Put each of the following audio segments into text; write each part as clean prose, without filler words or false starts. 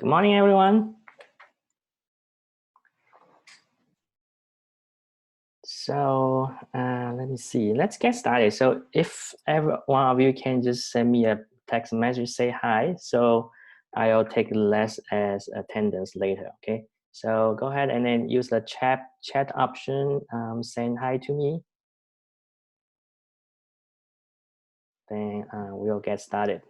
Good morning, everyone. So let me see. Let's get started. So if every one of you can just send me a text message, say hi. So I'll take less as attendance later. Okay. So go ahead and then use the chat option. Send hi to me. Then we'll get started.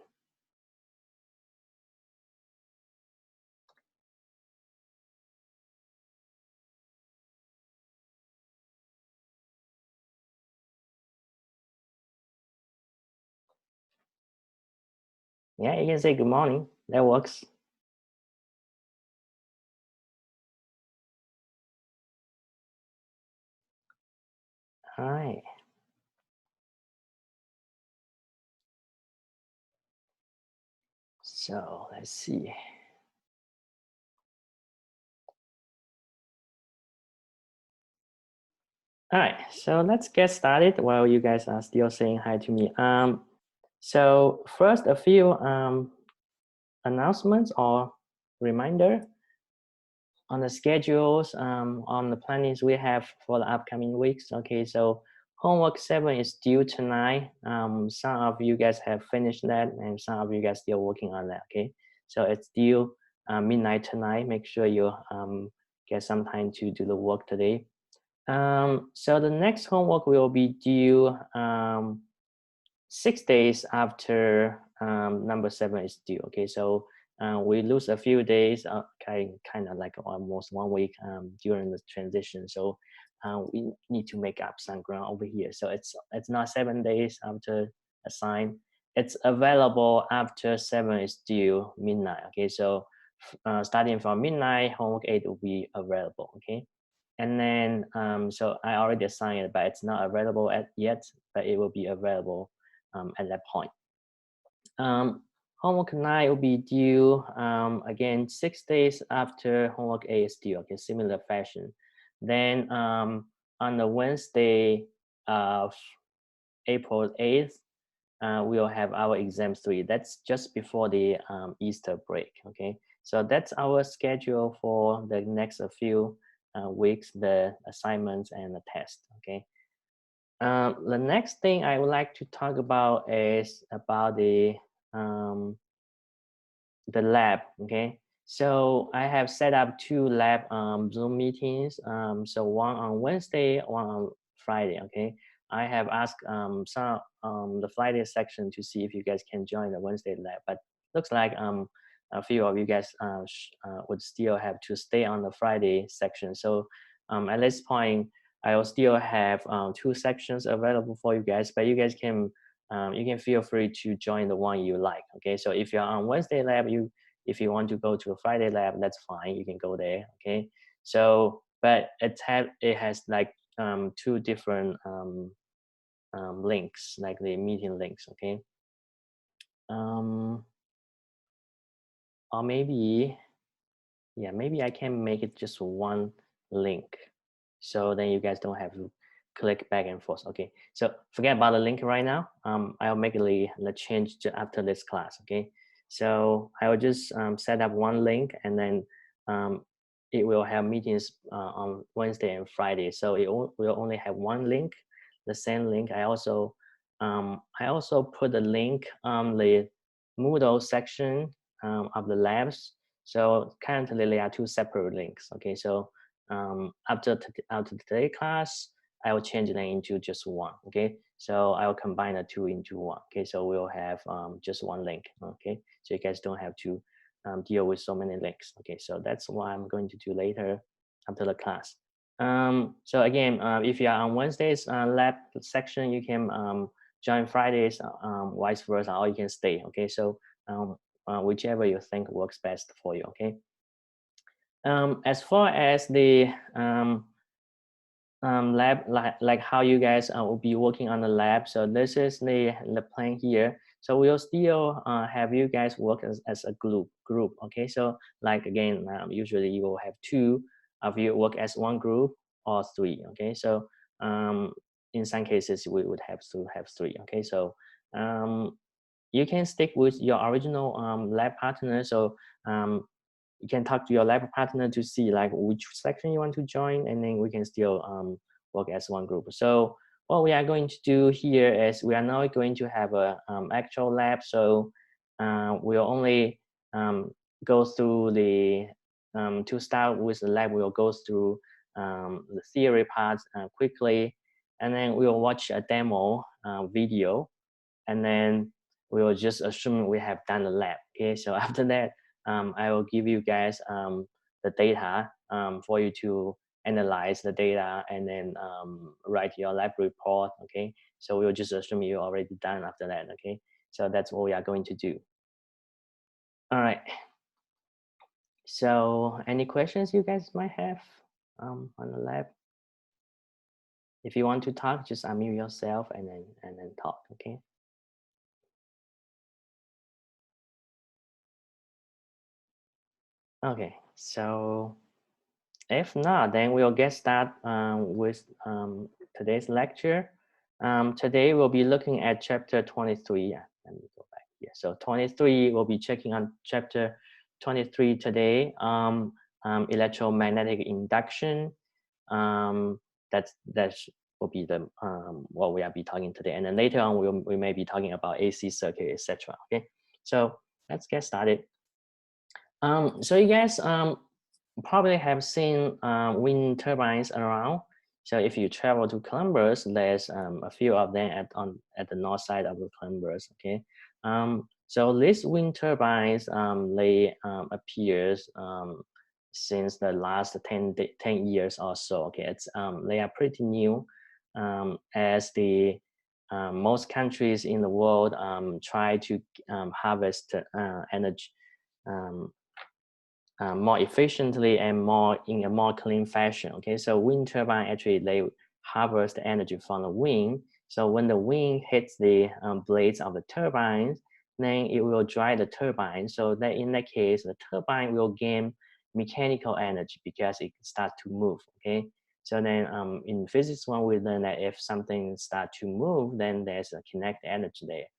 Yeah, you can say good morning. That works. All right. So let's see. All right, so let's get started while you guys are still saying hi to me. So first, a few announcements or reminder on the schedules, on the plannings we have for the upcoming weeks. Okay, so homework 7 is due tonight. Some of you guys have finished that, and some of you guys still working on that. Okay, so it's due midnight tonight. Make sure you get some time to do the work today. So the next homework will be due 6 days after number 7 is due. Okay, so we lose a few days, kind of like almost 1 week during the transition. So we need to make up some ground over here. So it's not 7 days after assign. It's available after 7 is due midnight. Okay, so starting from midnight, homework 8 will be available. Okay. And then, so I already assigned it, but it's not available yet, but it will be available at that point. Homework 9 will be due, again, 6 days after homework 8 is due, okay, similar fashion. Then on the Wednesday of April 8th, we'll have our exam 3. That's just before the Easter break, okay? So that's our schedule for the next few weeks, the assignments and the test, okay? The next thing I would like to talk about is about the lab, okay? So I have set up 2 lab Zoom meetings. So one on Wednesday, one on Friday, okay? I have asked some the Friday section to see if you guys can join the Wednesday lab, but looks like a few of you guys would still have to stay on the Friday section. So at this point, I will still have 2 sections available for you guys, but you guys can you can feel free to join the one you like. Okay, so if you're on Wednesday lab, if you want to go to a Friday lab, that's fine. You can go there. Okay, so but it has like 2 different links, like the meeting links. Okay, or maybe maybe I can make it just one link, so then you guys don't have to click back and forth. Okay, so forget about the link right now. I'll make the change after this class. Okay, so I will just set up one link, and then it will have meetings on Wednesday and Friday. So it will only have one link, the same link. I also put the link on the Moodle section of the labs. So currently there are 2 separate links. Okay, so after today's class, I will change them into just one. Okay, so I will combine the 2 into one. Okay, so we'll have just one link. Okay, so you guys don't have to deal with so many links. Okay, so that's what I'm going to do later after the class. So again, if you are on Wednesday's lab section, you can join Fridays, vice versa, or you can stay. Okay, so whichever you think works best for you. Okay. As far as the lab, like how you guys will be working on the lab. So this is the plan here. So we'll still have you guys work as a group. Okay. So like again, usually you will have 2 of you work as one group or 3. Okay. So in some cases we would have to have 3. Okay. So you can stick with your original lab partner. So you can talk to your lab partner to see like which section you want to join, and then we can still work as one group. So what we are going to do here is we are now going to have a actual lab. So we'll only go through the to start with the lab. We'll go through the theory parts quickly, and then we'll watch a demo video, and then we will just assume we have done the lab. Okay, so after that, I will give you guys the data for you to analyze the data and then write your lab report. Okay, so we'll just assume you already done after that. Okay, so that's what we are going to do. All right. So any questions you guys might have on the lab? If you want to talk, just unmute yourself and then talk. Okay. Okay, so if not, then we'll get started with today's lecture. Today we'll be looking at chapter 23. Yeah, let me go back here. So 23, we'll be checking on chapter 23 today. Electromagnetic induction. That will be the what we will be talking today. And then later on, we may be talking about AC circuit, etc. Okay, so let's get started. So you guys probably have seen wind turbines around. So if you travel to Columbus, there's a few of them at the north side of the Columbus. Okay, so these wind turbines they appears since the last 10 years or so. Okay, it's they are pretty new, as the most countries in the world try to harvest energy more efficiently and more in a more clean fashion. Okay, so wind turbine actually they harvest the energy from the wind. So when the wind hits the blades of the turbines, then it will drive the turbine. So that in that case, the turbine will gain mechanical energy because it starts to move. Okay, so then in physics one, we learn that if something starts to move, then there's a kinetic energy there.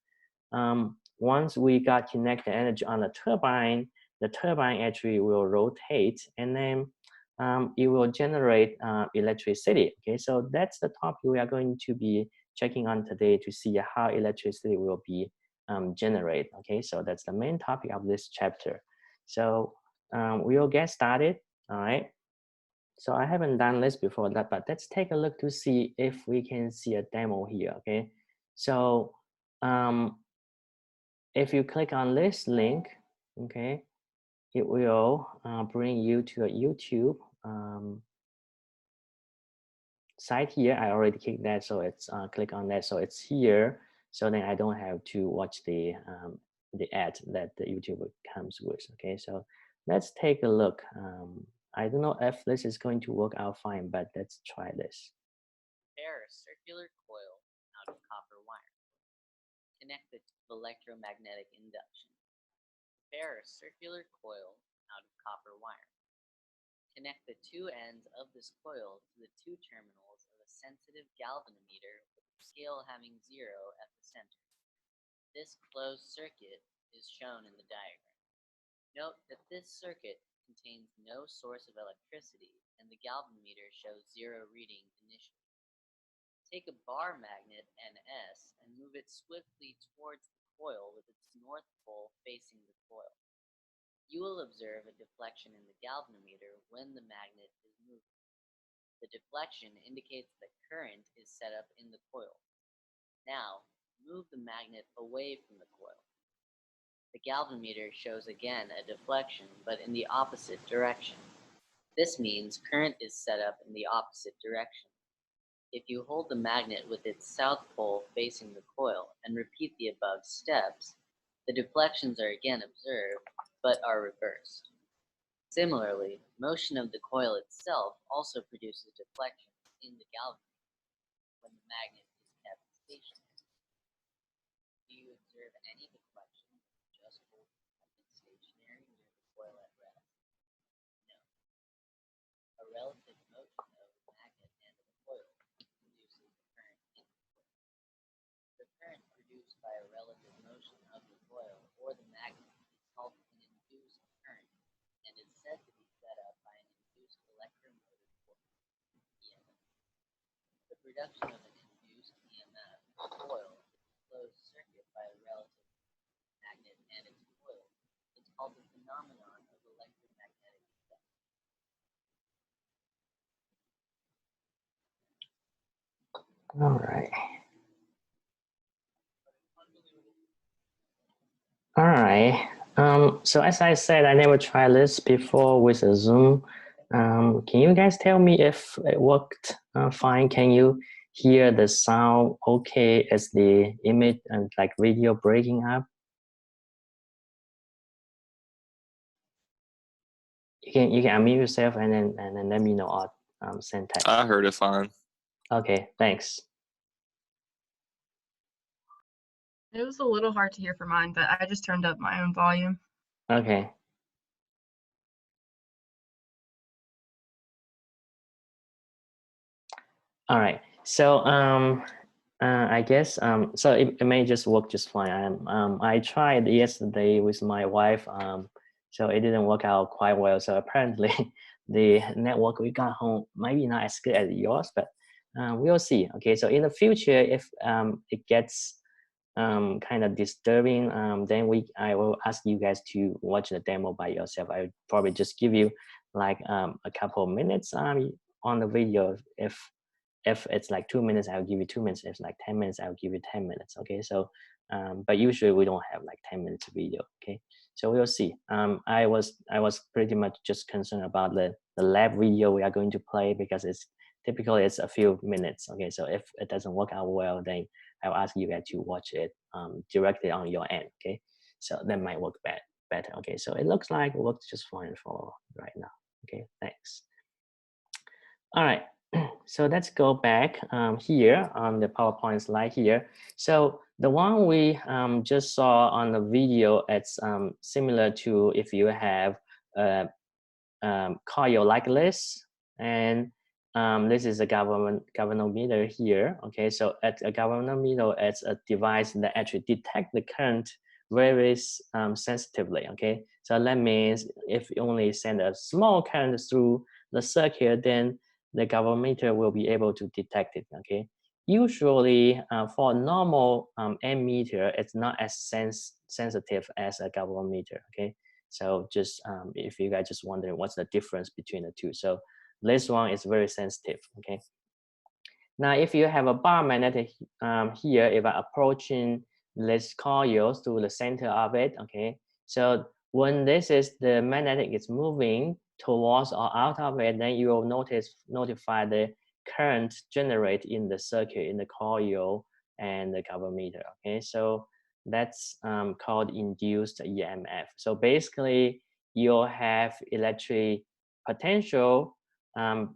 Once we got kinetic energy on the turbine actually will rotate, and then it will generate electricity. Okay, so that's the topic we are going to be checking on today to see how electricity will be generated. Okay, so that's the main topic of this chapter. So we will get started. All right. So I haven't done this before that, but let's take a look to see if we can see a demo here. Okay, so if you click on this link, okay, it will bring you to a YouTube site here. I already clicked that, so it's click on that, so it's here. So then I don't have to watch the ad that the YouTube comes with. Okay, so let's take a look. I don't know if this is going to work out fine, but let's try this. Prepare a circular coil out of copper wire. Connect it to electromagnetic induction. Prepare a circular coil out of copper wire. Connect the two ends of this coil to the two terminals of a sensitive galvanometer with the scale having 0 at the center. This closed circuit is shown in the diagram. Note that this circuit contains no source of electricity, and the galvanometer shows 0 reading initially. Take a bar magnet NS and move it swiftly towards the coil with its north pole facing the coil. You will observe a deflection in the galvanometer when the magnet is moving. The deflection indicates that current is set up in the coil. Now, move the magnet away from the coil. The galvanometer shows again a deflection, but in the opposite direction. This means current is set up in the opposite direction. If you hold the magnet with its south pole facing the coil and repeat the above steps, the deflections are again observed, but are reversed. Similarly, motion of the coil itself also produces deflections in the galvanometer when the magnet is kept stationary. Do you observe any deflections when you just hold the magnet stationary near the coil at rest? No. A relative motion of the magnet and the coil produces the current in the coil. The current produced by a relative motion of the coil or the magnet is called an induced current and is introduction of an induced EMF coil closed circuit by a relative magnet and its coil is called the phenomenon of electromagnetic induction. All right. All right. So as I said, I never tried this before with a Zoom. Can you guys tell me if it worked fine? Can you hear the sound okay as the image and like video breaking up? You can unmute yourself and then let me know or send text. I heard it fine. Okay, thanks. It was a little hard to hear for mine, but I just turned up my own volume. Okay. All right. So I guess so it may just work just fine. I tried yesterday with my wife. So it didn't work out quite well. So apparently the network we got home maybe not as good as yours, but we'll see. Okay. So in the future, if it gets kind of disturbing, then I will ask you guys to watch the demo by yourself. I would probably just give you like a couple of minutes on the video. If it's like 2 minutes, I'll give you 2 minutes. If it's like 10 minutes, I'll give you 10 minutes. Okay, so but usually we don't have like 10 minutes video. Okay, so we'll see. I was pretty much just concerned about the lab video we are going to play because typically it's a few minutes. Okay, so if it doesn't work out well, then I'll ask you guys to watch it directly on your end. Okay, so that might work better. Okay, so it looks like it works just fine for right now. Okay, thanks. All right, so let's go back here on the PowerPoint slide here. So the one we just saw on the video, it's similar to if you have a coil like this, and this is a galvanometer here. Okay, so at a galvanometer, it's a device that actually detects the current very sensitively. Okay, so that means if you only send a small current through the circuit, then the galvanometer will be able to detect it. Okay, usually for a normal ammeter, it's not as sensitive as a galvanometer. Okay, so just if you guys just wondering what's the difference between the two, so this one is very sensitive. Okay, now if you have a bar magnetic here, if I'm approaching this coil through the center of it, okay, so when the magnetic is moving towards or out of it, then you will notify the current generate in the circuit in the coil and the galvanometer. Okay, so that's called induced EMF. So basically, you'll have electric potential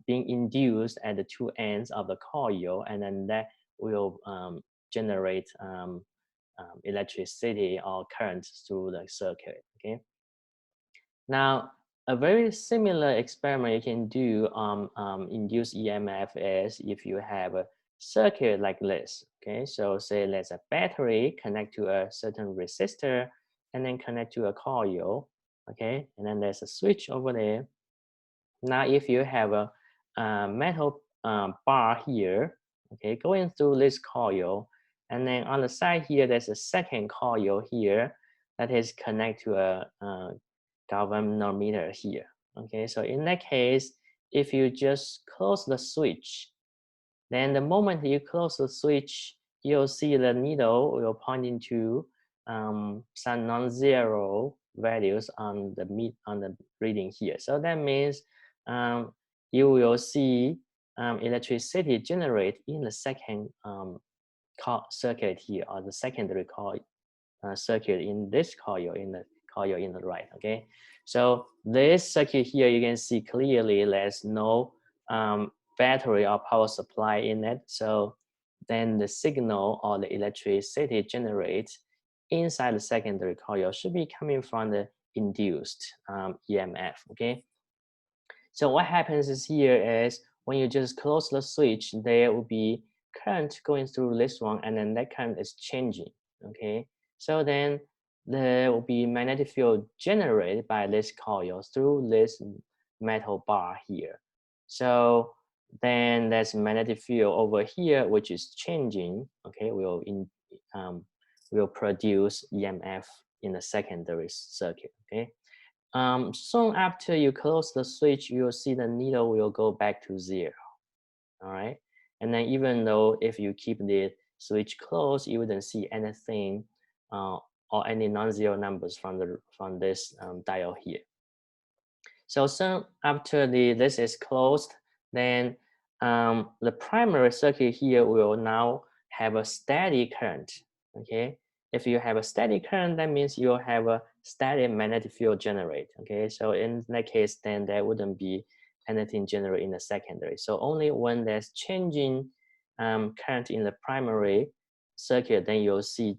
being induced at the two ends of the coil, and then that will generate electricity or current through the circuit. Okay. Now, a very similar experiment you can do on induced EMF is if you have a circuit like this. Okay, so say there's a battery connect to a certain resistor and then connect to a coil. Okay, and then there's a switch over there. Now, if you have a metal bar here, okay, going through this coil, and then on the side here, there's a second coil here that is connected to a galvanometer here. Okay, so in that case, if you just close the switch, then the moment you close the switch, you'll see the needle will pointing to some non-zero values on the reading here. So that means you will see electricity generate in the second circuit here, or the secondary circuit in this coil, in the coil in the right. Okay, so this circuit here, you can see clearly there's no battery or power supply in it. So then the signal or the electricity generated inside the secondary coil should be coming from the induced EMF. Okay, so what happens is here is when you just close the switch, there will be current going through this one, and then that current is changing. Okay, so then there will be magnetic field generated by this coil through this metal bar here. So then there's magnetic field over here, which is changing, okay, will produce EMF in the secondary circuit, okay. Soon after you close the switch, you'll see the needle will go back to 0, all right? And then even though if you keep the switch closed, you wouldn't see anything or any non-zero numbers from this dial here. So soon after this is closed, then the primary circuit here will now have a steady current, okay? If you have a steady current, that means you'll have a steady magnetic field generate, okay? So in that case, then there wouldn't be anything generated in the secondary. So only when there's changing current in the primary circuit, then you'll see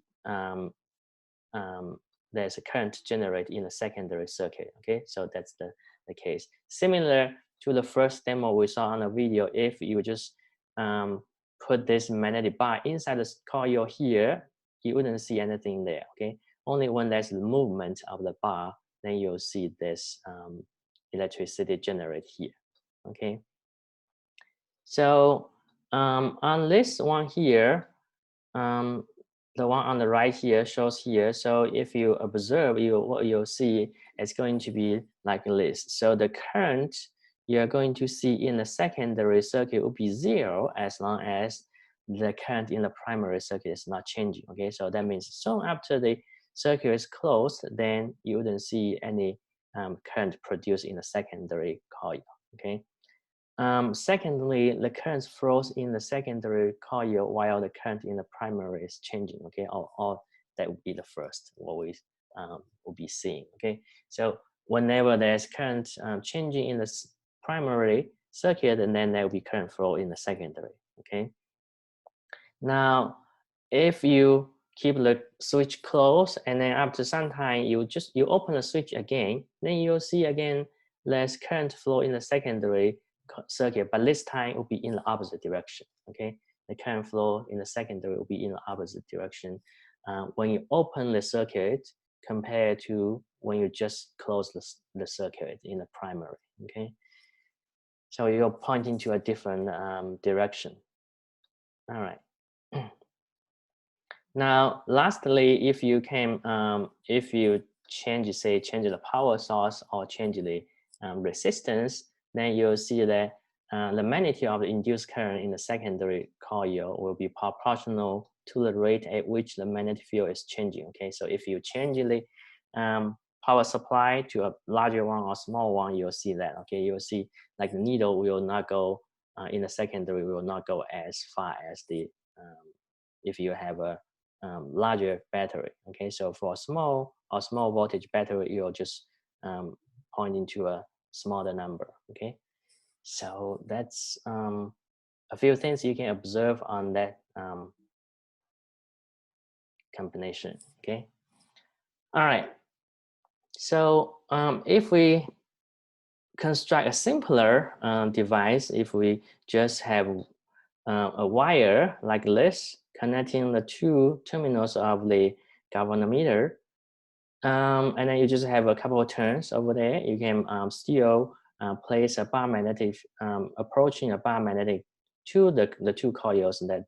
there's a current generated in the secondary circuit, okay? So that's the case. Similar to the first demo we saw on the video, if you just put this magnetic bar inside the coil here, you wouldn't see anything there, okay? Only when there's the movement of the bar, then you'll see this electricity generate here, okay? So on this one here, the one on the right here shows here. So if you observe, what you'll see is going to be like this. So the current you're going to see in the secondary circuit will be 0 as long as the current in the primary circuit is not changing. Okay, so that means soon after the circuit is closed, then you wouldn't see any current produced in the secondary coil. Okay. Secondly, the current flows in the secondary coil while the current in the primary is changing, okay, or that would be the first, what we will be seeing, okay. So whenever there's current changing in the primary circuit, and then there will be current flow in the secondary, okay. Now, if you keep the switch closed, and then after some time, you open the switch again, then you'll see again there's current flow in the secondary circuit, but this time it will be in the opposite direction, okay? The current flow in the secondary will be in the opposite direction when you open the circuit compared to when you just close the circuit in the primary, okay? So you're pointing to a different direction. All right. Now, lastly, if you change the power source or change the resistance, then you'll see that the magnitude of the induced current in the secondary coil will be proportional to the rate at which the magnetic field is changing. Okay, so if you change the power supply to a larger one or small one, you'll see that. Okay, you'll see like the needle will not go in the secondary will not go as far as the if you have a larger battery. Okay, so for a small voltage battery, you're just pointing to a smaller number. Okay, so that's a few things you can observe on that combination. Okay, all right. So if we construct a simpler device, if we just have a wire like this connecting the two terminals of the galvanometer, and then you just have a couple of turns over there. You can still place a bar magnetic, approaching a bar magnetic to the two coils that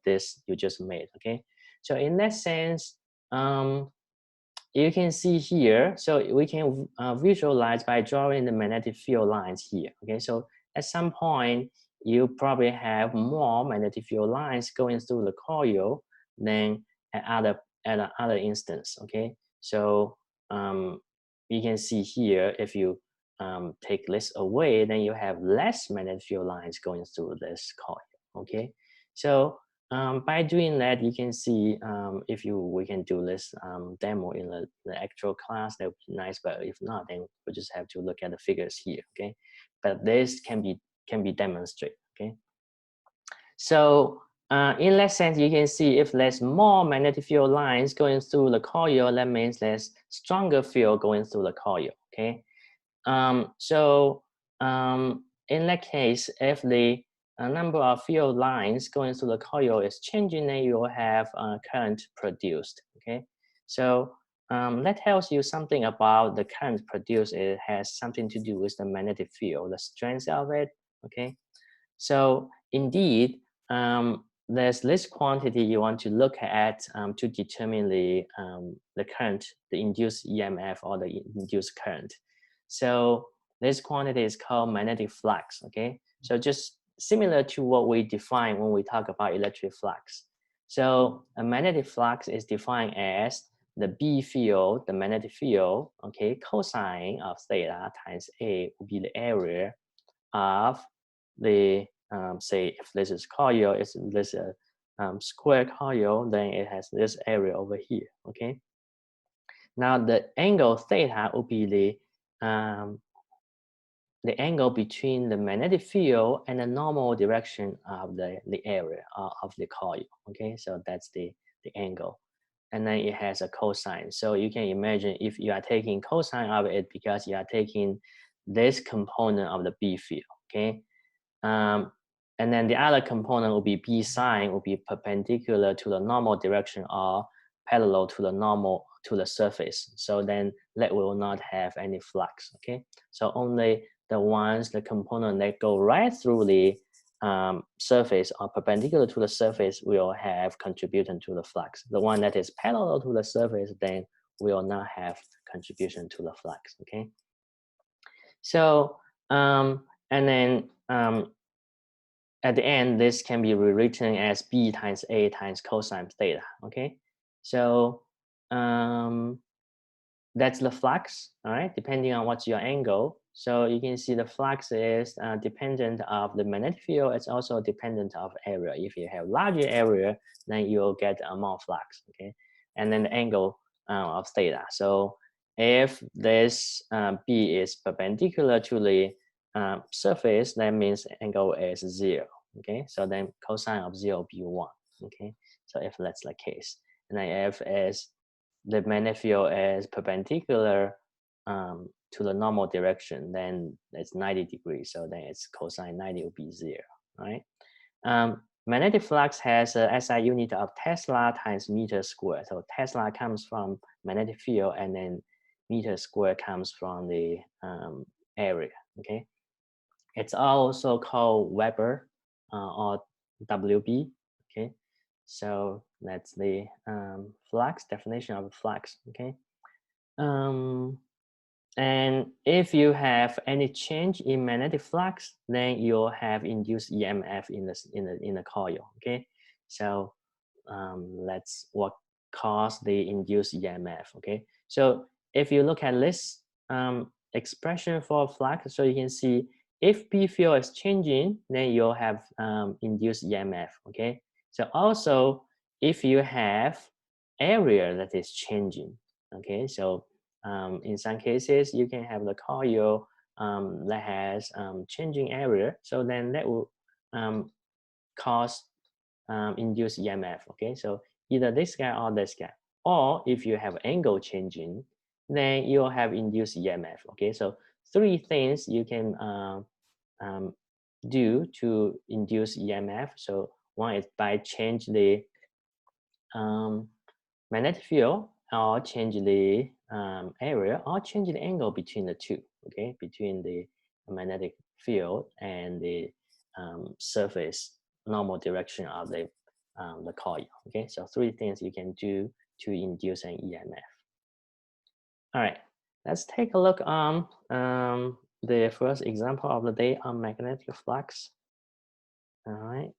you just made. Okay, so in that sense, you can see here. So we can visualize by drawing the magnetic field lines here. Okay, so at some point you probably have more magnetic field lines going through the coil than at other instance. Okay, so you can see here, if you take this away, then you have less magnetic field lines going through this coil. Okay, so by doing that, you can see we can do this demo in the actual class, that would be nice. But if not, then we just have to look at the figures here. Okay, but this can be demonstrated. Okay, so in that sense, you can see if there's more magnetic field lines going through the coil, that means there's stronger field going through the coil. Okay, in that case, if the number of field lines going through the coil is changing, then you will have current produced. Okay, so that tells you something about the current produced. It has something to do with the magnetic field, the strength of it. Okay, So indeed, there's this quantity you want to look at to determine the current, the induced EMF or the induced current. So this quantity is called magnetic flux. Okay, so just similar to what we define when we talk about electric flux. So a magnetic flux is defined as the B field, the magnetic field, okay, cosine of theta times A will be the area of the, say, if this is coil, it's this square coil, then it has this area over here, okay? Now the angle theta will be the angle between the magnetic field and the normal direction of the area of the coil, okay? So that's the angle. And then it has a cosine. So you can imagine if you are taking cosine of it because you are taking this component of the B field, okay? And then the other component will be B sine, will be perpendicular to the normal direction or parallel to the normal, to the surface. So then that will not have any flux, okay? So only the ones, the component that go right through the surface or perpendicular to the surface will have contribution to the flux. The one that is parallel to the surface then will not have contribution to the flux, okay? So, and then at the end, this can be rewritten as B times A times cosine theta, okay? So that's the flux, all right, depending on what's your angle. So you can see the flux is dependent of the magnetic field. It's also dependent of area. If you have larger area, then you'll get more flux, okay? And then the angle of theta. So if this B is perpendicular to the surface, that means angle is 0, okay? So then cosine of 0 will be 1, okay? So if that's the case. And then if is the magnetic field is perpendicular to the normal direction, then it's 90 degrees. So then its cosine 90 will be 0, right? Magnetic flux has a SI unit of Tesla times meter squared. So Tesla comes from magnetic field, and then meter squared comes from the area, okay? It's also called Weber or WB, okay? So that's the flux, definition of flux, okay? And if you have any change in magnetic flux, then you'll have induced EMF in the coil, okay? So that's what caused the induced EMF, okay? So if you look at this expression for flux, so you can see if B field is changing, then you'll have induced EMF, okay? So also, if you have area that is changing, okay? So in some cases, you can have the coil that has changing area, so then that will cause induced EMF, okay? So either this guy or this guy. Or if you have angle changing, then you'll have induced EMF, okay? So 3 things you can do to induce EMF. So one is by change the magnetic field, or change the area, or change the angle between the two, okay? Between the magnetic field and the surface normal direction of the coil, okay? So 3 things you can do to induce an EMF. All right, let's take a look on the first example of the day on magnetic flux. All right,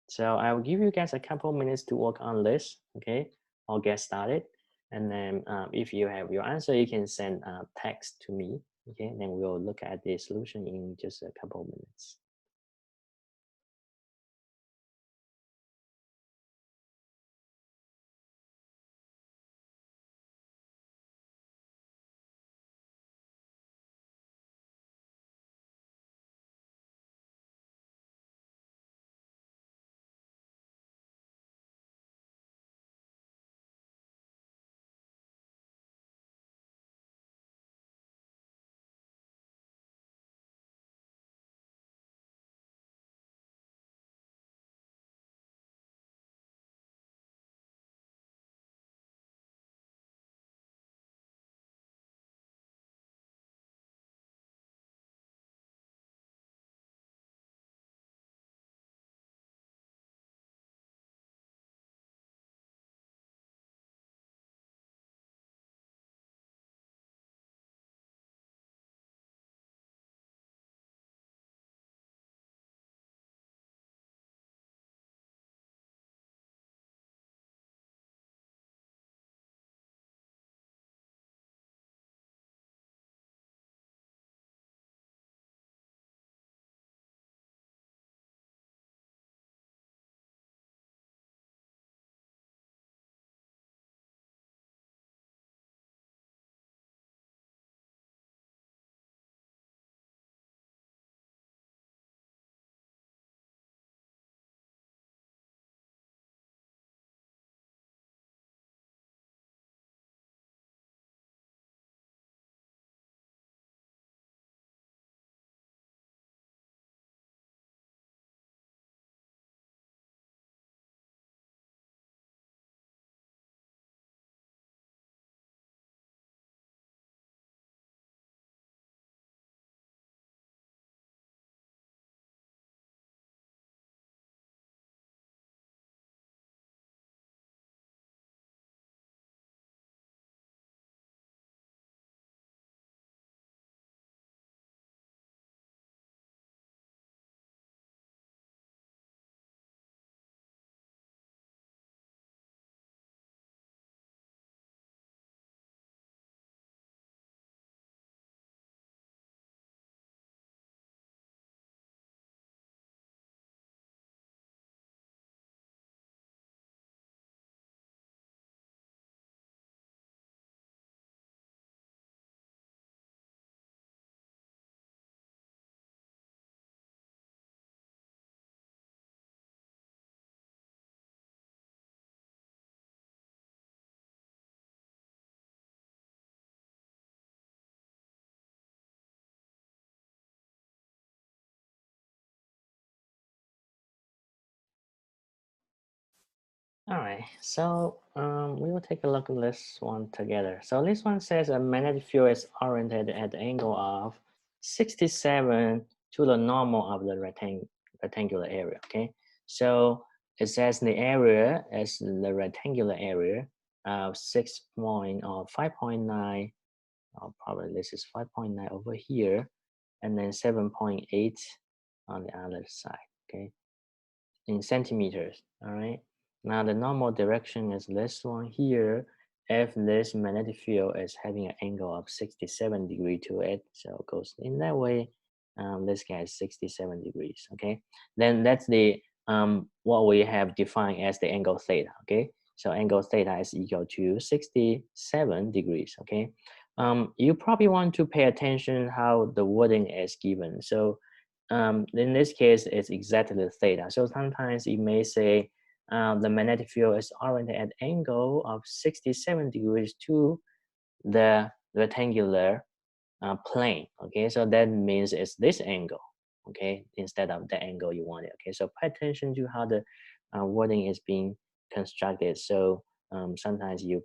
so I will give you guys a couple minutes to work on this, okay? I'll get started. And then if you have your answer, you can send text to me, okay? Then we'll look at the solution in just a couple minutes. All right, so we will take a look at this one together. So this one says a magnetic field is oriented at the angle of 67 to the normal of the rectangular area, okay? So it says the area is the rectangular area of 5.9, probably this is 5.9 over here, and then 7.8 on the other side, okay? In centimeters, all right? Now the normal direction is this one here. If this magnetic field is having an angle of 67 degrees to it, so it goes in that way. This guy is 67 degrees, okay? Then that's the what we have defined as the angle theta, okay? So angle theta is equal to 67 degrees, okay? You probably want to pay attention how the wording is given. So in this case, it's exactly theta. So sometimes it may say the magnetic field is oriented at angle of 67 degrees to the rectangular plane. Okay, so that means it's this angle. Okay, instead of the angle you wanted. Okay, so pay attention to how the wording is being constructed. So sometimes you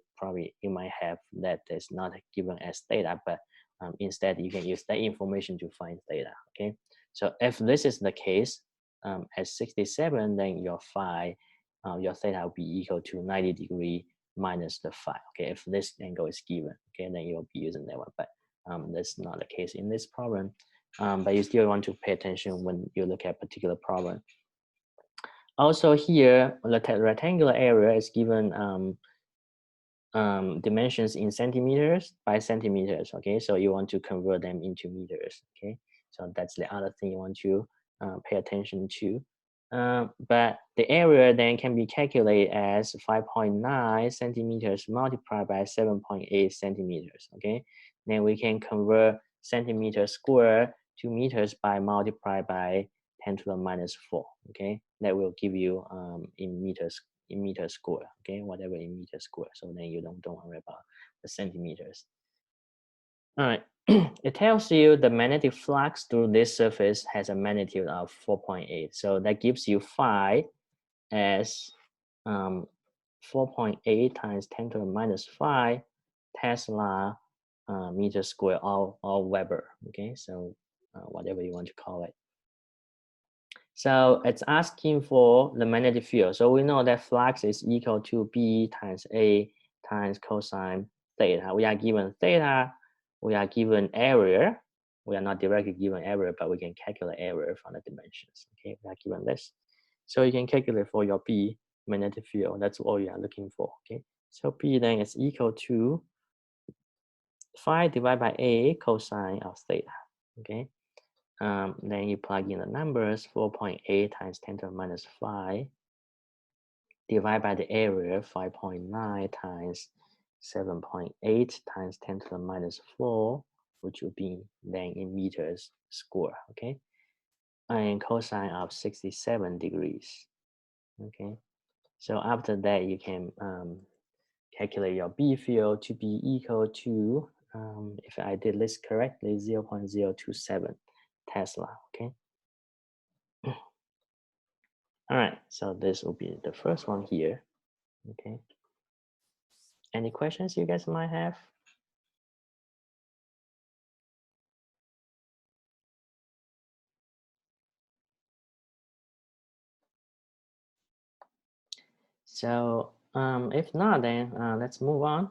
might have that is not given as theta, but instead you can use that information to find theta. Okay, so if this is the case, at 67, then your theta will be equal to 90 degree minus the phi. Okay, if this angle is given, okay, then you'll be using that one. But that's not the case in this problem. But you still want to pay attention when you look at particular problem. Also here, the rectangular area is given dimensions in centimeters by centimeters. Okay, so you want to convert them into meters. Okay, so that's the other thing you want to pay attention to. But the area then can be calculated as 5.9 centimeters multiplied by 7.8 centimeters. Okay, then we can convert centimeter square to meters by multiply by 10 to the minus 4. Okay, that will give you in meter square. Okay, whatever in meter square. So then you don't worry about the centimeters. All right. It tells you the magnetic flux through this surface has a magnitude of 4.8. So that gives you phi as 4.8 times 10 to the minus 5 Tesla meter square or Weber. Okay, so whatever you want to call it. So it's asking for the magnetic field. So we know that flux is equal to B times A times cosine theta. We are given theta. We are given area. We are not directly given area, but we can calculate area from the dimensions. Okay, we are given this. So you can calculate for your B magnetic field. That's all you are looking for. Okay, so B then is equal to phi divided by A cosine of theta. Okay. Then you plug in the numbers, 4.8 times 10 to the minus 5, divided by the area, 5.9 times 7.8 times 10 to the minus 4, which would be then in meters square, okay? And cosine of 67 degrees, okay? So after that, you can calculate your B field to be equal to, if I did this correctly, 0.027 Tesla, okay? All right, so this will be the first one here, okay? Any questions you guys might have? So if not, then let's move on,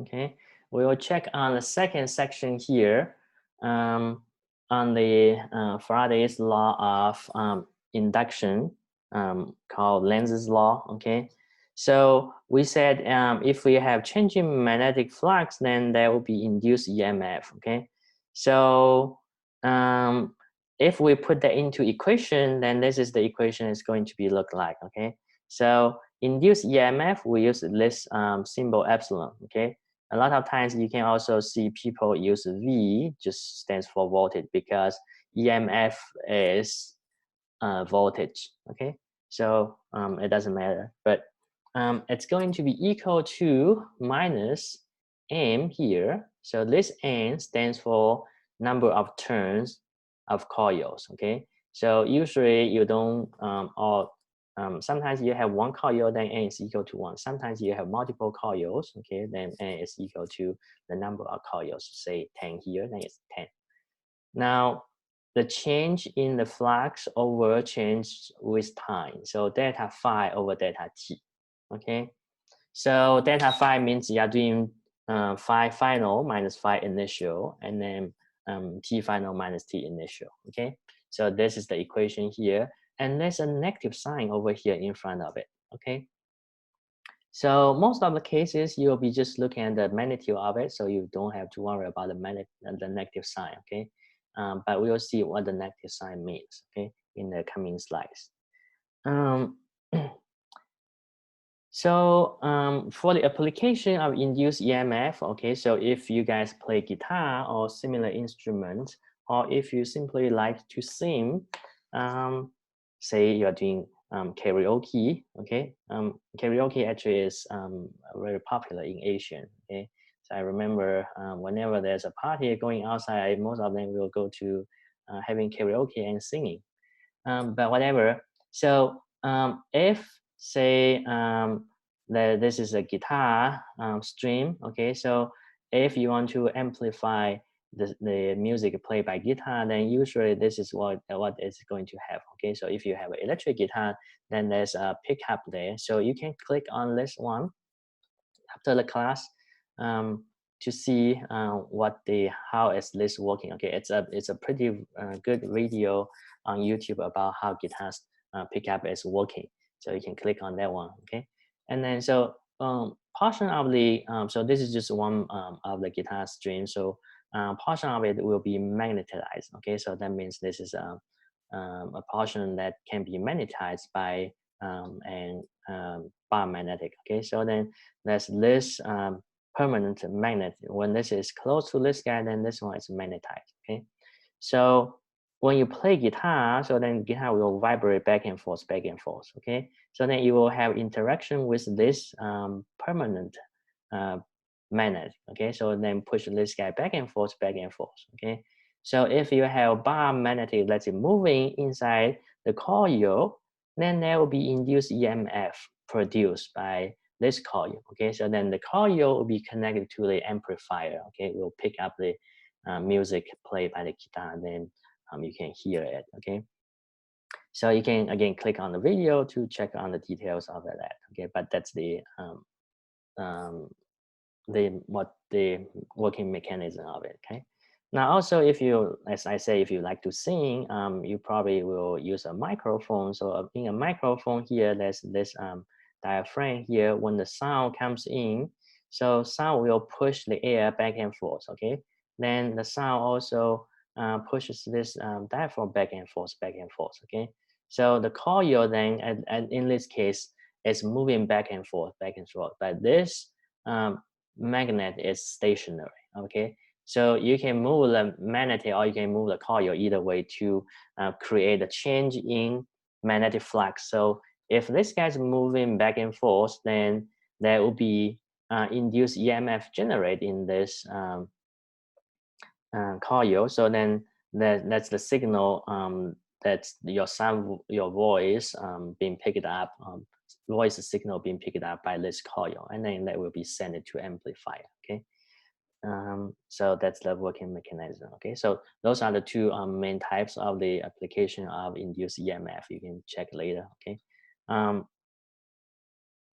okay? We will check on the second section here on the Faraday's law of induction called Lenz's law, okay? So we said if we have changing magnetic flux, then there will be induced EMF, okay? So if we put that into equation, then this is the equation it's going to be look like, okay? So induced EMF, we use this symbol epsilon, okay? A lot of times you can also see people use V, just stands for voltage, because EMF is voltage, okay? So it doesn't matter, but it's going to be equal to minus M here. So this N stands for number of turns of coils, okay? So usually you don't sometimes you have one coil, then n is equal to 1. Sometimes you have multiple coils, okay, then n is equal to the number of coils, say 10 here, then it's 10. Now, the change in the flux over change with time. So delta phi over delta t, okay? So delta phi means you are doing phi final minus phi initial, and then t final minus t initial, okay? So this is the equation here, and there's a negative sign over here in front of it, okay? So most of the cases, you'll be just looking at the magnitude of it, so you don't have to worry about the negative sign, okay? But we'll see what the negative sign means, okay, in the coming slides. So for the application of induced EMF, okay, so if you guys play guitar or similar instrument, or if you simply like to sing, say you're doing karaoke, okay, karaoke actually is very popular in Asia, okay. So I remember whenever there's a party going outside, most of them will go to having karaoke and singing. But whatever. So if say that this is a guitar stream, okay. So if you want to amplify the music played by guitar, then usually this is what it's going to have. Okay, so if you have an electric guitar, then there's a pickup there. So you can click on this one after the class to see how is this working. Okay, it's a pretty good video on YouTube about how guitars pickup is working. So you can click on that one. Okay, and then so portion of the so this is just one of the guitar string. So portion of it will be magnetized. Okay, so that means this is a portion that can be magnetized by and bar magnetic. Okay, so then there's this permanent magnet. When this is close to this guy, then this one is magnetized. Okay, so when you play guitar, so then guitar will vibrate back and forth, back and forth. Okay, so then you will have interaction with this permanent magnet. Okay, so then push this guy back and forth, back and forth. Okay, so if you have bar magnetic that's moving inside the coil, then there will be induced EMF produced by this coil. Okay, so then the coil will be connected to the amplifier. Okay, it will pick up the music played by the guitar, and then you can hear it. Okay, so you can again click on the video to check on the details of that. Okay, but that's the working mechanism of it. Okay. Now also, if you, as I say, if you like to sing, you probably will use a microphone. So in a microphone here, there's this diaphragm here. When the sound comes in, so sound will push the air back and forth. Okay. Then the sound also pushes this diaphragm back and forth, back and forth. Okay. So the coil then, and in this case, is moving back and forth, back and forth. But this magnet is stationary. Okay, so you can move the magnet or you can move the coil either way to create a change in magnetic flux. So if this guy's moving back and forth, then there will be induced EMF generated in this coil. So then that's the signal that's your sound, your voice being picked up, voice signal being picked up by this coil, and then that will be sent to amplifier. Okay, so that's the working mechanism. Okay, so those are the two main types of the application of induced EMF. You can check later. Okay,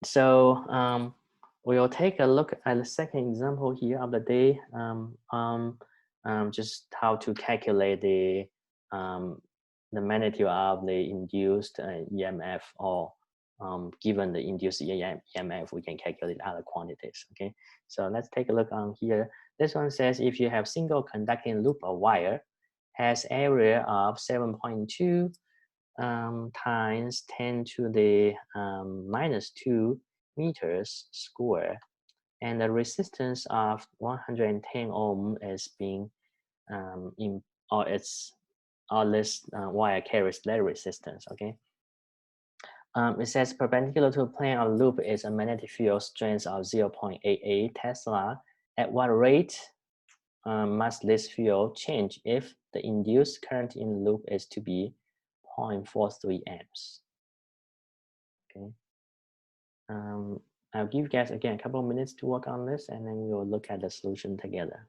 so we'll take a look at the second example here of the day. Just how to calculate the magnitude of the induced EMF, or given the induced EMF, we can calculate other quantities. Okay, so let's take a look on here. This one says if you have single conducting loop of wire has area of 7.2 times 10 to the minus 2 meters square, and the resistance of 110 ohm is being this wire carries that resistance. Okay, it says perpendicular to the plane of the loop is a magnetic field strength of 0.88 Tesla. At what rate must this field change if the induced current in the loop is to be 0.43 amps? Okay. I'll give you guys again a couple of minutes to work on this, and then we will look at the solution together.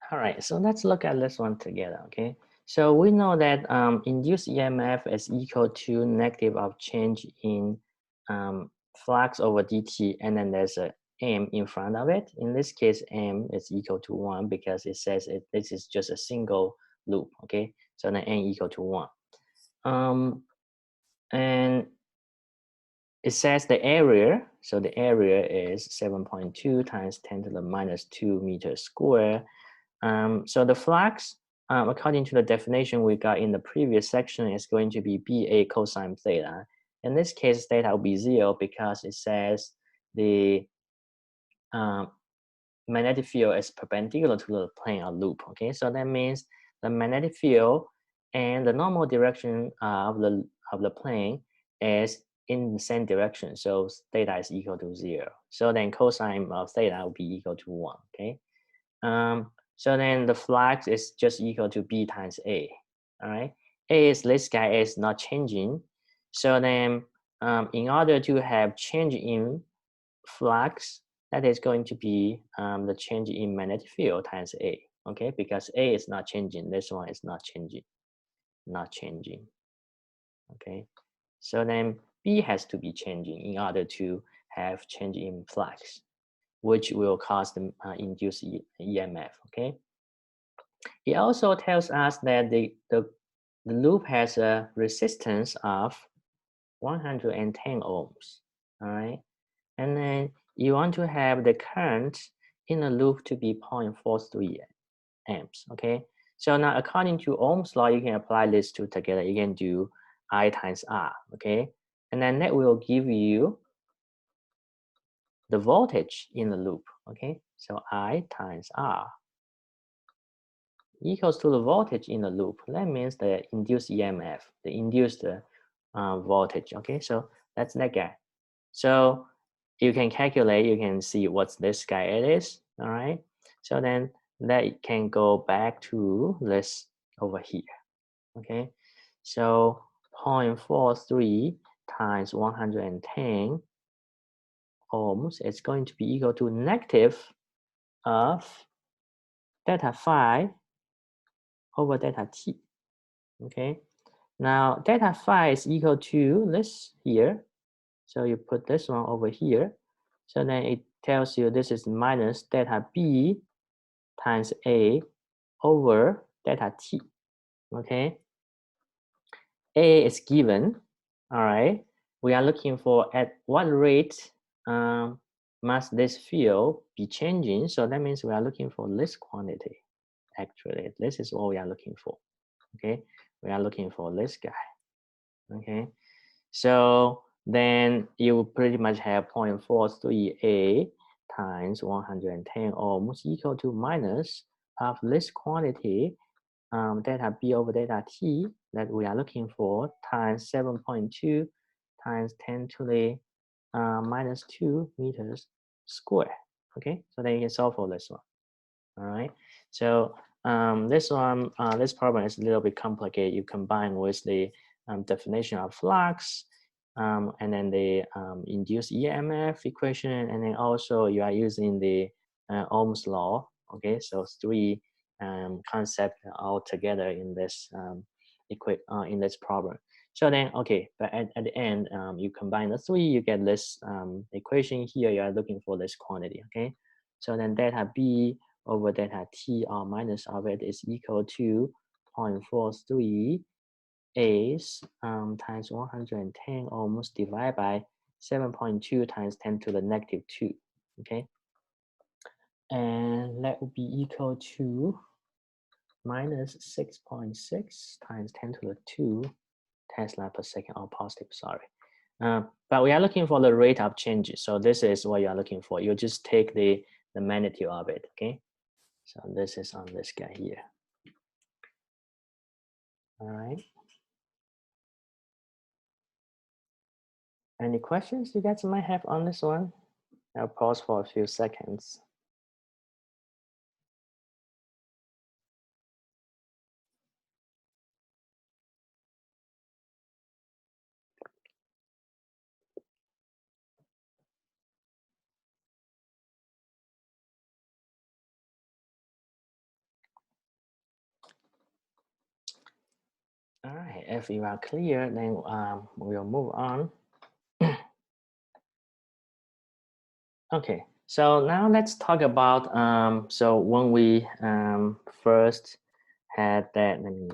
All right, so let's look at this one together, okay? So we know that induced EMF is equal to negative of change in flux over dt, and then there's a m in front of it. In this case, m is equal to 1 because it says this is just a single loop, okay? So then n equal to 1. And it says the area, so the area is 7.2 times 10 to the minus 2 meters square. So the flux, according to the definition we got in the previous section, is going to be BA cosine theta. In this case, theta will be 0 because it says the magnetic field is perpendicular to the plane of loop. Okay, so that means the magnetic field and the normal direction of the plane is in the same direction. So theta is equal to 0. So then cosine of theta will be equal to 1. Okay. So then the flux is just equal to B times A. All right. A is this guy is not changing. So then in order to have change in flux, that is going to be the change in magnetic field times A. Okay, because A is not changing. This one is not changing. Not changing. Okay. So then B has to be changing in order to have change in flux, which will cause the induced EMF, okay? It also tells us that the loop has a resistance of 110 ohms, all right? And then you want to have the current in the loop to be 0.43 amps, okay? So now according to Ohm's law, you can apply these two together. You can do I times R, okay? And then that will give you the voltage in the loop, okay? So I times R equals to the voltage in the loop. That means the induced EMF, the induced voltage, okay? So that's that guy. So you can calculate, you can see what's this guy it is, all right? So then that can go back to this over here, okay? So 0.43 times 110 ohms is going to be equal to negative of delta phi over delta t, okay? Now delta phi is equal to this here. So you put this one over here. So then it tells you this is minus delta b times A over delta T, okay? A is given, all right? We are looking for at what rate must this field be changing? So that means we are looking for this quantity, actually. This is what we are looking for, okay? We are looking for this guy, okay? So then you pretty much have 0.43A times 110 almost equal to minus of this quantity delta B over delta T that we are looking for times 7.2 times 10 to the minus 2 meters square. Okay, so then you can solve for this one. All right, so this one, this problem is a little bit complicated. You combine with the definition of flux, and then the induced EMF equation, and then also you are using the Ohm's law. Okay, so three concepts all together in this in this problem. So then, okay, but at the end, you combine the three, you get this equation here. You are looking for this quantity. Okay, so then delta B over delta T or minus of it is equal to 0.43 is times 110 almost divided by 7.2 times 10 to the negative 2, okay? And that would be equal to minus 6.6 times 10 to the 2 Tesla per second, or positive, sorry. But we are looking for the rate of changes. So this is what you are looking for. You just take the magnitude of it, okay? So this is on this guy here. All right. Any questions you guys might have on this one? I'll pause for a few seconds. All right, if you are clear, then we'll move on. Okay, so now let's talk about, so when we first had that, let me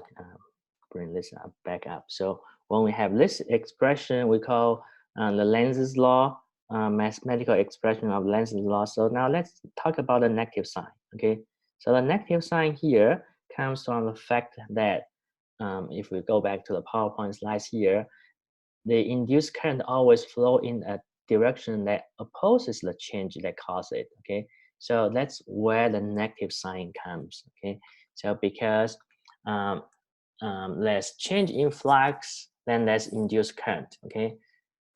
bring this back up. So when we have this expression, we call the Lenz's law, mathematical expression of Lenz's law. So now let's talk about the negative sign, okay? So the negative sign here comes from the fact that if we go back to the PowerPoint slides here, the induced current always flow in a direction that opposes the change that causes it, okay? So that's where the negative sign comes, okay? So because there's change in flux, then there's induced current, okay?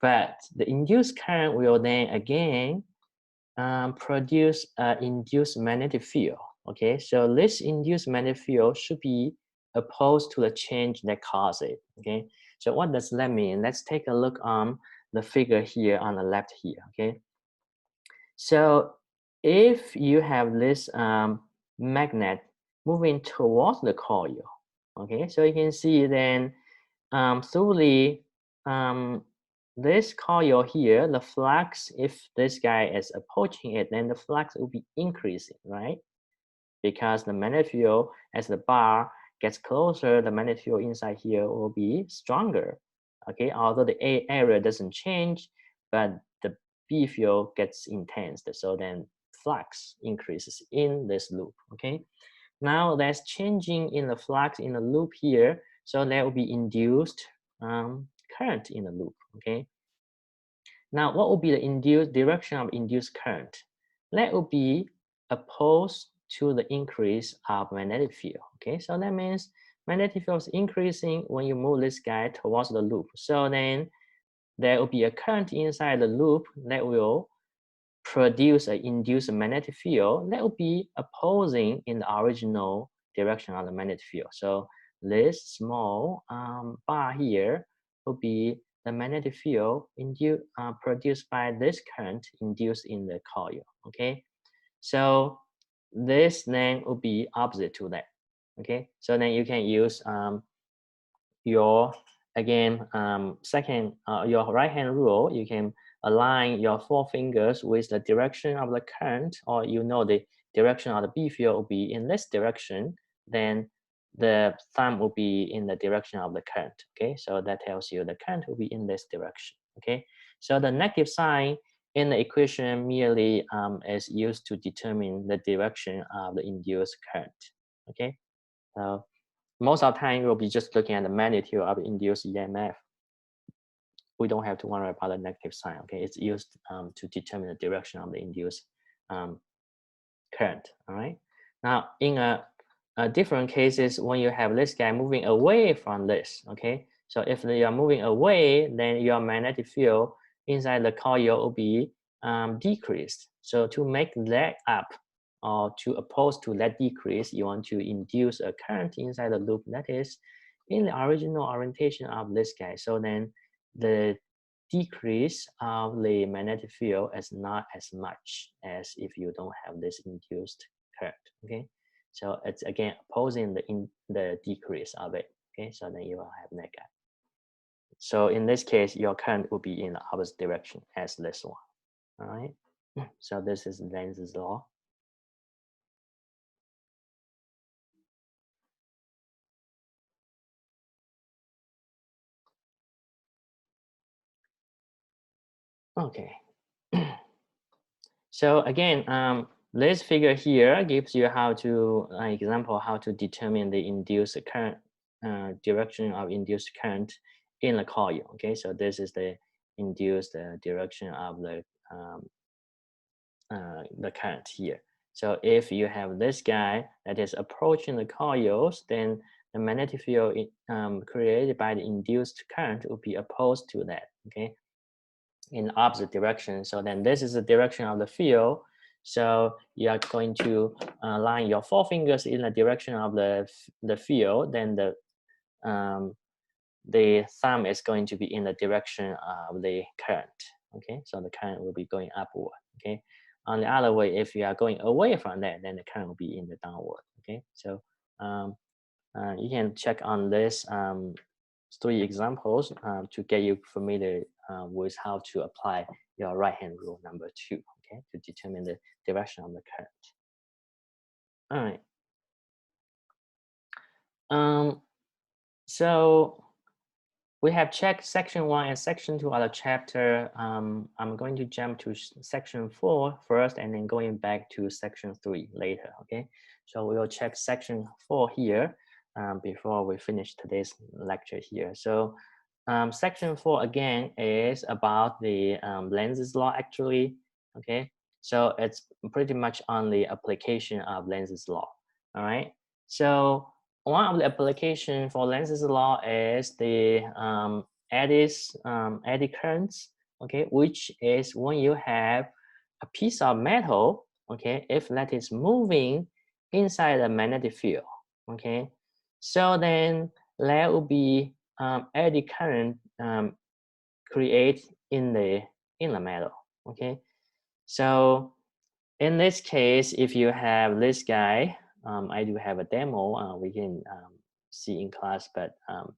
But the induced current will then again produce an induced magnetic field, okay? So this induced magnetic field should be opposed to the change that caused it, okay? So what does that mean? Let's take a look on the figure here on the left here, okay? So if you have this magnet moving towards the coil, okay? So you can see then through the this coil here, the flux, if this guy is approaching it, then the flux will be increasing, right? Because the magnetic field, as the bar gets closer, the magnetic field inside here will be stronger, okay? Although the A area doesn't change, but the B field gets intense, so then flux increases in this loop, okay? Now there's changing in the flux in the loop here, so there will be induced current in the loop, okay? Now, what will be the induced direction of induced current? That will be opposed to the increase of magnetic field, okay? So that means magnetic field is increasing when you move this guy towards the loop. So then there will be a current inside the loop that will produce an induced magnetic field that will be opposing in the original direction of the magnetic field. So this small bar here will be the magnetic field produced by this current induced in the coil, okay? So this then will be opposite to that, okay? So then you can use your, again, your right hand rule. You can align your four fingers with the direction of the current, or you know the direction of the B field will be in this direction, then the thumb will be in the direction of the current. Okay, so that tells you the current will be in this direction. Okay, so the negative sign in the equation merely is used to determine the direction of the induced current. Okay, so most of the time we'll be just looking at the magnitude of the induced EMF. We don't have to worry about the negative sign. Okay, it's used to determine the direction of the induced current. All right. Now, in a different cases, when you have this guy moving away from this, okay. So if you are moving away, then your magnetic field inside the coil will be decreased. So to make that up, or to oppose to that decrease, you want to induce a current inside the loop that is in the original orientation of this guy. So then the decrease of the magnetic field is not as much as if you don't have this induced current. Okay, so it's again opposing the decrease of it. Okay, so then you will have that guy. So in this case, your current will be in the opposite direction as this one. All right, so this is Lenz's law. Okay. So again, this figure here gives you how to an example how to determine the induced current direction of induced current in the coil. Okay, so this is the induced direction of the current here. So if you have this guy that is approaching the coils, then the magnetic field created by the induced current will be opposed to that. Okay, in opposite direction. So then this is the direction of the field. So you are going to line your forefingers in the direction of the field. Then the thumb is going to be in the direction of the current. Okay, so the current will be going upward. Okay, on the other way, if you are going away from that, then the current will be in the downward. Okay, so you can check on this 3 examples to get you familiar with how to apply your right-hand rule number 2, okay, to determine the direction of the current. All right. So we have checked section 1 and section 2 of the chapter. I'm going to jump to section 4 first and then going back to section 3 later, okay? So we will check section 4 here before we finish today's lecture here. So section 4 again is about the Lenz's law actually, okay? So it's pretty much on the application of Lenz's law, all right? So one of the application for Lenz's law is the eddy currents, okay, which is when you have a piece of metal, okay, if that is moving inside the magnetic field, okay, so then there will be eddy current create in the metal, okay. So in this case, if you have this guy, I do have a demo we can see in class, but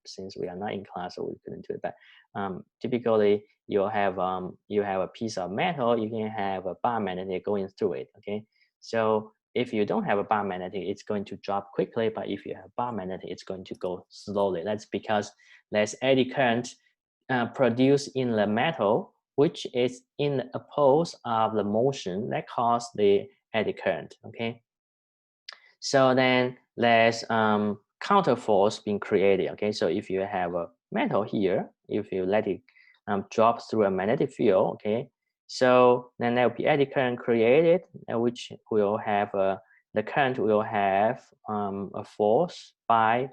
since we are not in class, so we couldn't do it. But typically, you have a piece of metal, you can have a bar magnetic going through it. Okay, so if you don't have a bar magnetic, it's going to drop quickly. But if you have bar magnetic, it's going to go slowly. That's because there's eddy current produced in the metal, which is in the oppose of the motion that cause the eddy current. Okay, so then there's counter force being created. Okay, so if you have a metal here, if you let it drop through a magnetic field, okay, so then there will be eddy current created, which will have the current will have a force by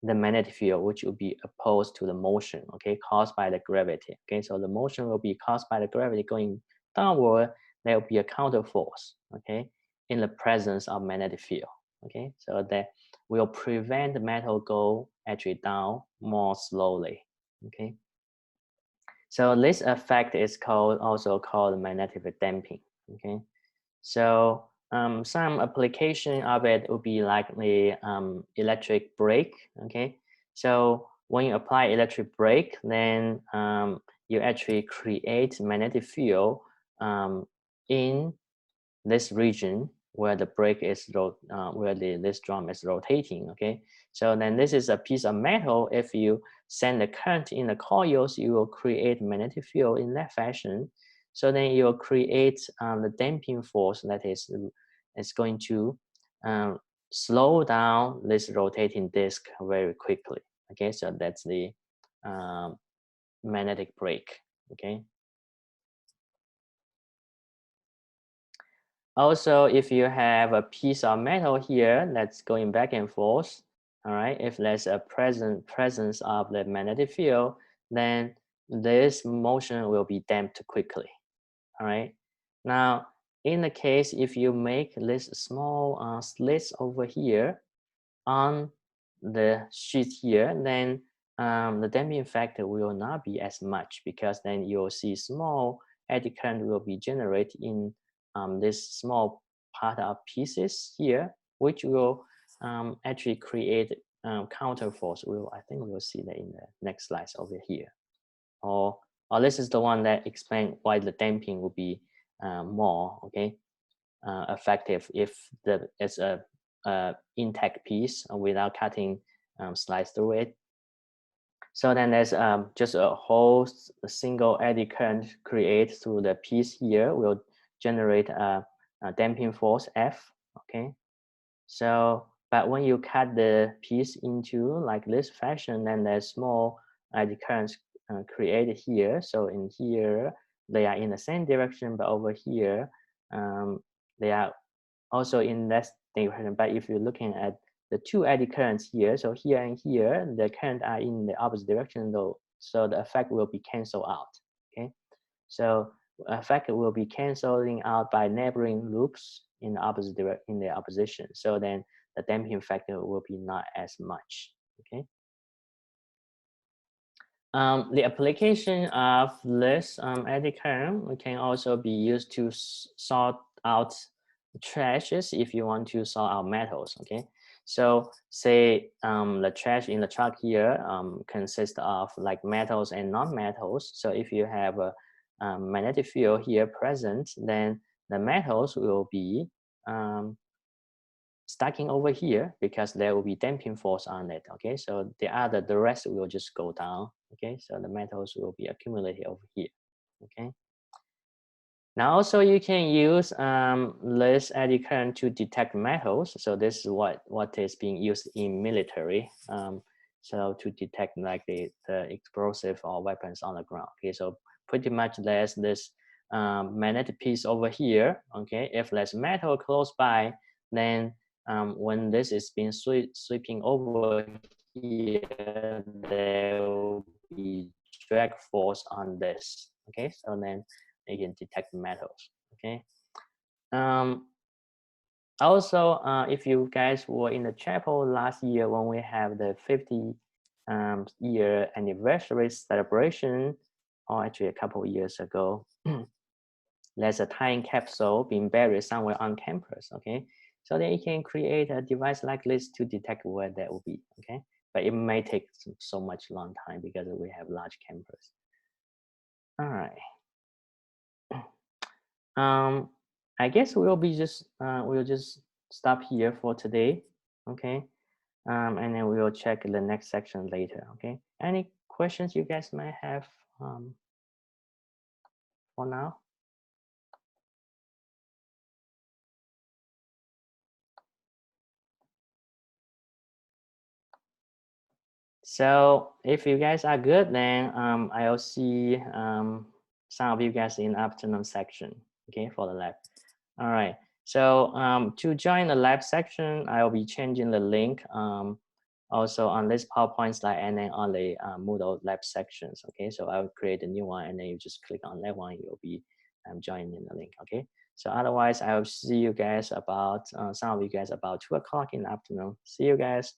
the magnetic field, which will be opposed to the motion, okay, caused by the gravity. Okay, so the motion will be caused by the gravity going downward. There will be a counter force, okay, in the presence of magnetic field. Okay, so that will prevent the metal go actually down more slowly. Okay, so this effect is also called magnetic damping. Okay, so some application of it would be like the electric brake. Okay, so when you apply electric brake, then you actually create magnetic field in this region where the brake is where this drum is rotating. Okay, so then this is a piece of metal. If you send the current in the coils, you will create magnetic field in that fashion. So then you will create the damping force that is going to slow down this rotating disc very quickly. Okay, so that's the magnetic brake. Okay. Also, if you have a piece of metal here that's going back and forth, all right, if there's a presence of the magnetic field, then this motion will be damped quickly. All right. Now, in the case if you make this small slits over here on the sheet here, then the damping factor will not be as much, because then you'll see small eddy current will be generated in this small part of pieces here, which will actually create counter force. I think we'll see that in the next slides over here. Or this is the one that explains why the damping will be more effective if it's a intact piece without cutting slice through it. So then there's just a whole single eddy current created through the piece here will generate a damping force F. Okay, so but when you cut the piece into like this fashion, then there's small eddy currents created here. So in here they are in the same direction, but over here they are also in that direction. But if you're looking at the two eddy currents here, so here and here, the current are in the opposite direction though, so the effect will be canceled out. Okay, so effect will be canceling out by neighboring loops in the opposition. So then the damping factor will be not as much. Okay. The application of this eddy current can also be used to sort out trashes if you want to sort out metals. Okay, so say the trash in the truck here consists of like metals and non-metals. So if you have a magnetic field here present, then the metals will be stacking over here because there will be damping force on it. Okay, so the rest will just go down. Okay, so the metals will be accumulated over here. Okay, now also you can use this eddy current to detect metals. So this is what is being used in military. So to detect like the explosive or weapons on the ground. Okay, so pretty much there's this magnetic piece over here. Okay, if there's metal close by, then when this is being sweeping over here, there will be drag force on this. Okay, so then you can detect metals. Okay. Also, if you guys were in the chapel last year when we have the 50 year anniversary celebration, or actually a couple of years ago, there's a time capsule being buried somewhere on campus. Okay, so then you can create a device like this to detect where that will be. Okay, but it may take so much long time because we have large campus. All right. I guess we'll just stop here for today. Okay, and then we will check the next section later. Okay, any questions you guys might have for now? So if you guys are good, then I'll see some of you guys in the afternoon section. Okay, for the lab. All right. So to join the lab section, I'll be changing the link also on this PowerPoint slide and then on the Moodle lab sections. Okay, so I'll create a new one and then you just click on that one. You'll be joining the link. Okay. So otherwise, I'll see you guys about some of you guys about 2 o'clock in the afternoon. See you guys.